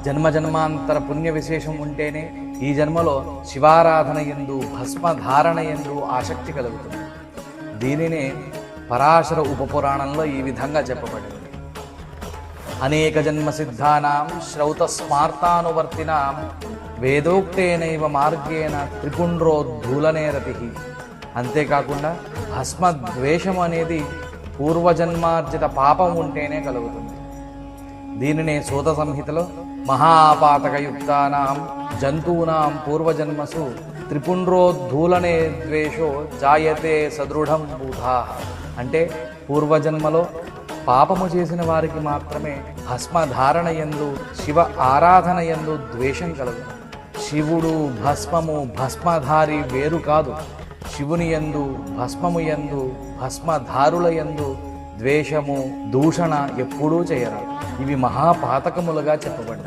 జన్మజన్మాంతర పుణ్య విశేషం ఉంటేనే ఈ జన్మలో శివారాధన యందు భస్మధారణ యందు ఆసక్తి కలుగుతుంది. దీనినే పరాశర ఉపపురాణంలో ఈ విధంగా చెప్పబడింది. అనేక జన్మ సిద్ధానాం శ్రౌత స్మార్తానువర్తినాం వేదోక్తేనైవ మార్గేణ త్రిపుండ్రోద్ధూలనే రతి. అంతేకాకుండా భస్మద్వేషం అనేది పూర్వజన్మార్జిత పాపం ఉంటేనే కలుగుతుంది. దీనినే సూత సంహితలో మహాపాతకయుక్తానాం జంతూనాం పూర్వజన్మసు త్రిపుండ్రోద్ధూలనే ద్వేషో జాయతే సదృఢం బూధా. అంటే పూర్వజన్మలో పాపము చేసిన వారికి మాత్రమే భస్మధారణ యందు శివ ఆరాధన యందు ద్వేషం కలుగుతుంది. శివుడు భస్మము భస్మధారి వేరు కాదు. శివుని యందు భస్మము యందు భస్మధారుల యందు ద్వేషము దూషణ ఎప్పుడూ చేయరాదు. ఇవి మహాపాతకములుగా చెప్పబడ్డాయి.